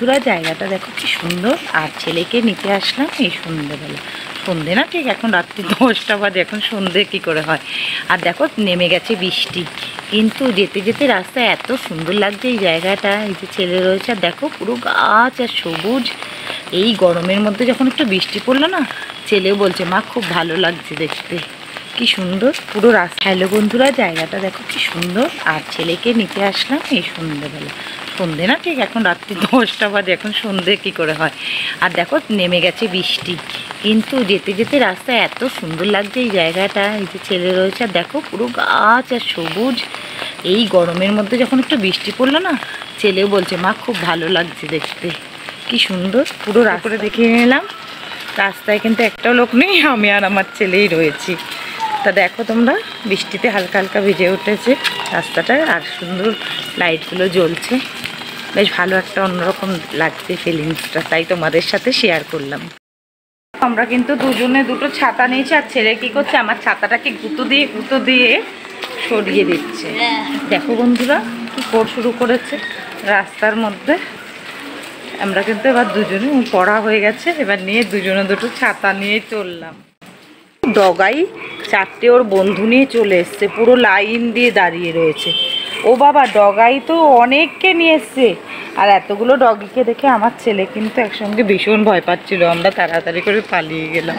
বন্ধুরা, জায়গাটা দেখো কি সুন্দর। আর ছেলেকে নিতে আসলাম এই সন্ধ্যেবেলা, সন্ধে না ঠিক এখন রাত্রি 10টা বাজে, এখন সন্ধে কি করে হয়। আর দেখো নেমে গেছে বৃষ্টি, কিন্তু যেতে যেতে রাস্তায় এত সুন্দর লাগছে এই জায়গাটা। এই যে ছেলে রয়েছে, আর দেখো পুরো গাছ আর সবুজ। এই গরমের মধ্যে যখন একটু বৃষ্টি পড়লো না, ছেলেও বলছে মা খুব ভালো লাগছে দেখতে, কি সুন্দর পুরো রাস্তা। হ্যালো বন্ধুরা, জায়গাটা দেখো কি সুন্দর। আর ছেলেকে নিতে আসলাম এই সন্ধ্যেবেলা, সন্ধে না ঠিক এখন রাত্রি 10টা বাজে, এখন সন্ধে কি করে হয়। আর দেখো নেমে গেছে বৃষ্টি, কিন্তু যেতে যেতে রাস্তায় এত সুন্দর লাগছে এই জায়গাটা। এই যে ছেলে রয়েছে, আর দেখো পুরো গাছ আর সবুজ। এই গরমের মধ্যে যখন একটু বৃষ্টি পড়লো না, ছেলেও বলছে মা খুব ভালো লাগছে দেখতে, কি সুন্দর পুরো রাস্তা। দেখে নিলাম রাস্তায় কিন্তু একটাও লোক নেই, আমি আর আমার ছেলেই রয়েছি। তা দেখো তোমরা, বৃষ্টিতে হালকা হালকা ভিজে উঠেছে রাস্তাটা, আর সুন্দর লাইটগুলো জ্বলছে। বেশ ভালো একটা অন্যরকম লাগছে ফিলিংসটা, তাই তোমাদের সাথে শেয়ার করলাম। আমরা কিন্তু দুজনে দুটো ছাতা নিয়েছি, আর ছেলে কি করছে আমার ছাতাটাকে গুঁতো দিয়ে সরিয়ে দিচ্ছে। দেখো বন্ধুরা কি শুরু করেছে রাস্তার মধ্যে। আমরা কিন্তু এবার দুজনে পড়া হয়ে গেছে, এবার নিয়ে দুজনে দুটো ছাতা নিয়ে চললাম। ডগাই 4টে ওর বন্ধু নিয়ে চলে এসছে, পুরো লাইন দিয়ে দাঁড়িয়ে রয়েছে। ও বাবা, ডগাই তো অনেককে নিয়ে এসছে। আর এতগুলো ডগিকে দেখে আমার ছেলে কিন্তু একসঙ্গে ভীষণ ভয় পাচ্ছিল। আমরা তাড়াতাড়ি করে পালিয়ে গেলাম।